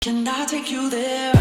Can I take you there?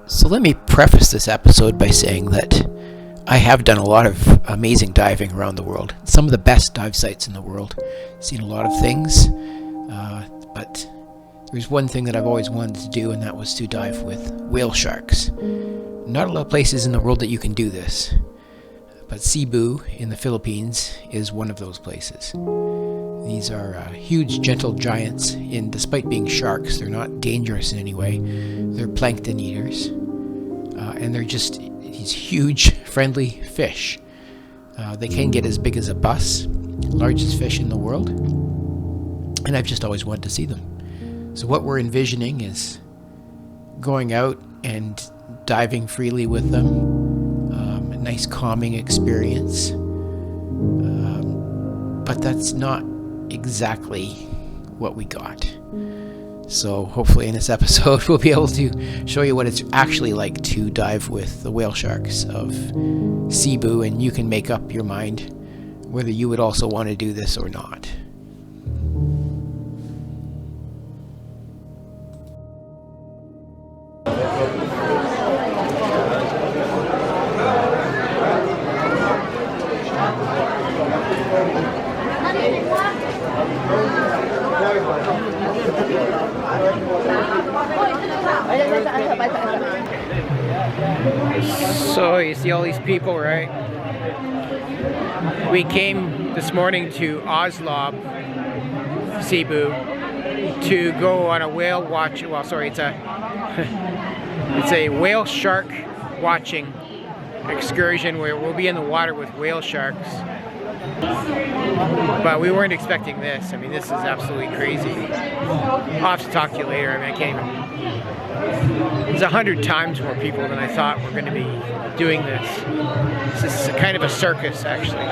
So let me preface this episode by saying that I have done a lot of amazing diving around the world. Some of the best dive sites in the world. Seen a lot of things, but there's one thing that I've always wanted to do, and that was to dive with whale sharks. Not a lot of places in the world that you can do this, but Cebu in the Philippines is one of those places. These are huge, gentle giants, and despite being sharks, they're not dangerous in any way. They're plankton eaters, and they're just these huge, friendly fish. They can get as big as a bus, largest fish in the world, and I've just always wanted to see them. So what we're envisioning is going out and diving freely with them, a nice calming experience, but that's not exactly what we got. So hopefully in this episode we'll be able to show you what it's actually like to dive with the whale sharks of Cebu, and you can make up your mind whether you would also want to do this or not. So you see all these people, right? We came this morning to Oslob, Cebu, to go on a whale watch. Well, sorry, it's a whale shark watching excursion where we'll be in the water with whale sharks. But we weren't expecting this. I mean, this is absolutely crazy. I'll have to talk to you later. I mean, I can't even... There's 100 times more people than I thought were going to be doing this. This is kind of a circus, actually.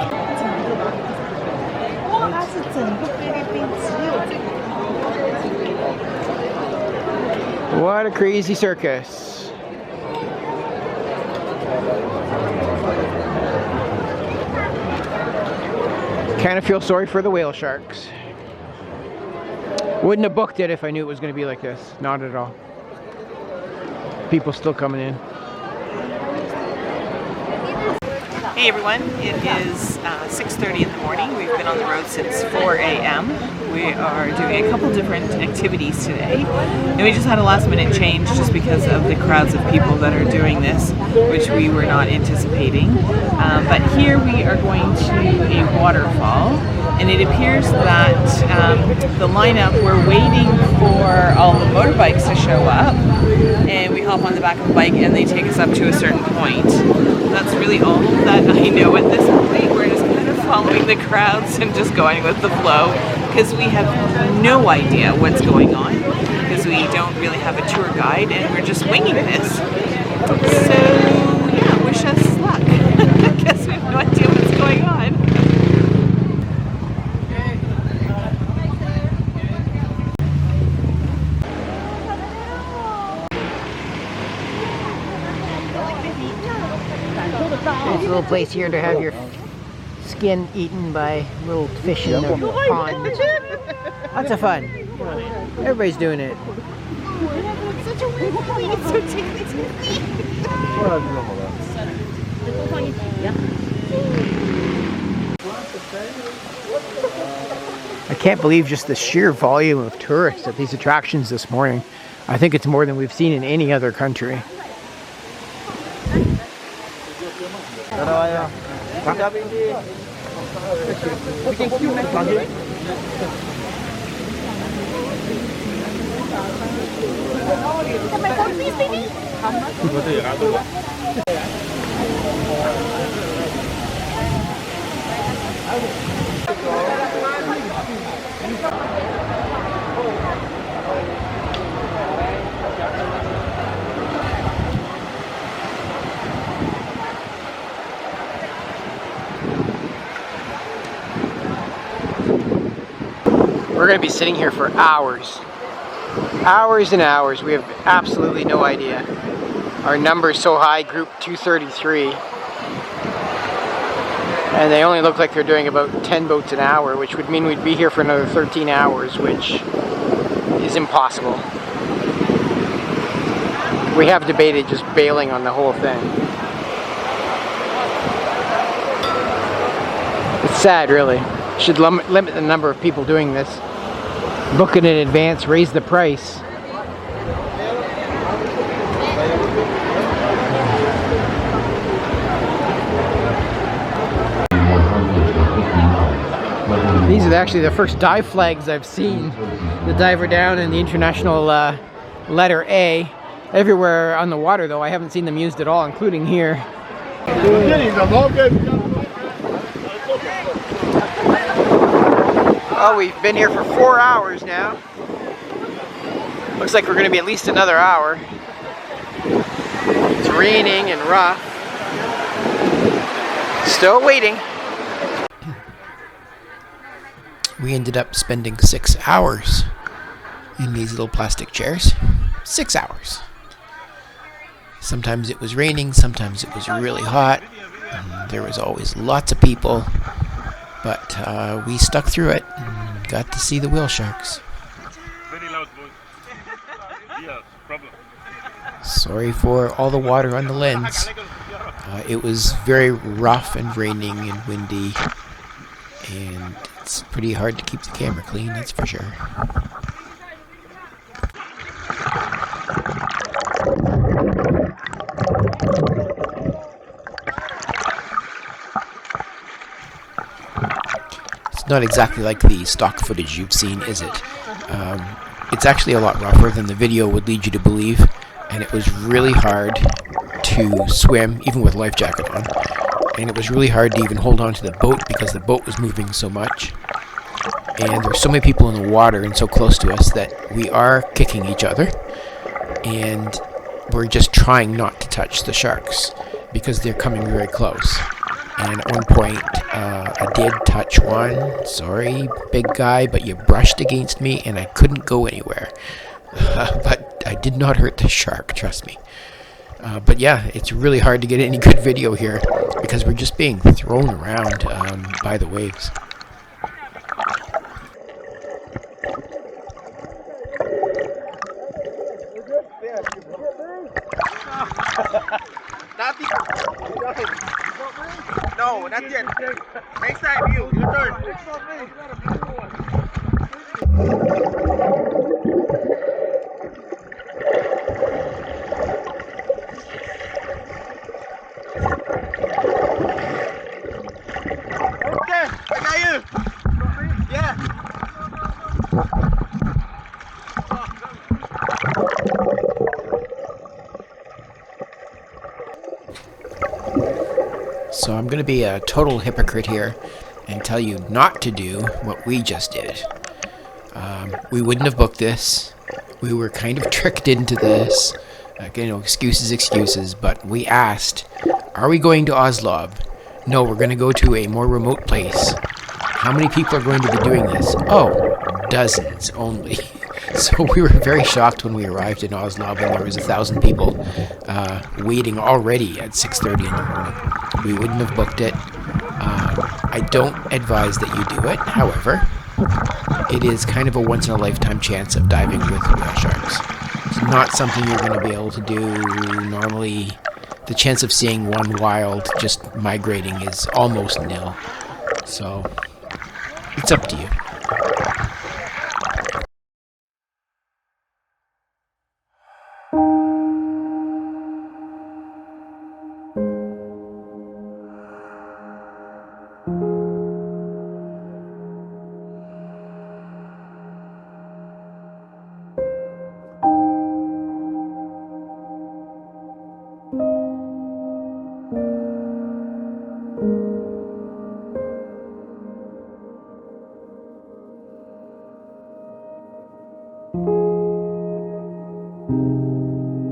What a crazy circus. Kind of feel sorry for the whale sharks. Wouldn't have booked it if I knew it was going to be like this. Not at all. People still coming in. Hey everyone, it is 6:30 in the morning. We've been on the road since 4 a.m. We are doing a couple different activities today, and we just had a last minute change just because of the crowds of people that are doing this, which we were not anticipating. But here we are going to a waterfall, and it appears that the lineup, we're waiting for all the motorbikes to show up, and we hop on the back of the bike and they take us up to a certain point. That's really all that I know at this point. We're just kind of following the crowds and just going with the flow because we have no idea what's going on because we don't really have a tour guide and we're just winging this. So yeah, wish us luck because we have no idea what's going on. There's a little place here to have your skin eaten by little fish in the pond. Lots of fun. Everybody's doing it. It's such a weird feeling. It's so tasty. I can't believe just the sheer volume of tourists at these attractions this morning. I think it's more than we've seen in any other country. Can my phone please, baby? We're going to be sitting here for hours. Hours and hours. We have absolutely no idea. Our number's so high, group 233. And they only look like they're doing about 10 boats an hour, which would mean we'd be here for another 13 hours, which is impossible. We have debated just bailing on the whole thing. It's sad, really. Should limit the number of people doing this. Book it in advance, raise the price. These are actually the first dive flags I've seen. The diver down and the international letter A. Everywhere on the water though, I haven't seen them used at all, including here. Oh, we've been here for 4 hours now. Looks like we're going to be at least another hour. It's raining and rough. Still waiting. We ended up spending 6 hours in these little plastic chairs. 6 hours. Sometimes it was raining, sometimes it was really hot. There was always lots of people. But we stuck through it and got to see the whale sharks. Very loud voice. Yeah, problem. Sorry for all the water on the lens. It was very rough and raining and windy. And it's pretty hard to keep the camera clean, that's for sure. Not exactly like the stock footage you've seen, is it? It's actually a lot rougher than the video would lead you to believe, and it was really hard to swim, even with a life jacket on, and it was really hard to even hold on to the boat because the boat was moving so much, and there's so many people in the water and so close to us that we are kicking each other, and we're just trying not to touch the sharks because they're coming very close. And at one point, I did touch one. Sorry, big guy, but you brushed against me and I couldn't go anywhere. But I did not hurt the shark, trust me. But yeah, it's really hard to get any good video here because we're just being thrown around by the waves. No, not yet. Next time, you turn. Okay, I got you. Yeah. So I'm going to be a total hypocrite here and tell you not to do what we just did. We wouldn't have booked this. We were kind of tricked into this. Excuses, but we asked, are we going to Oslo? No, we're going to go to a more remote place. How many people are going to be doing this? Oh, dozens only. So we were very shocked when we arrived in Oslo and there was 1,000 people waiting already at 6:30 in the morning. We wouldn't have booked it. I don't advise that you do it. However, it is kind of a once-in-a-lifetime chance of diving with whale sharks. It's not something you're going to be able to do normally. The chance of seeing one wild just migrating is almost nil. So, it's up to you.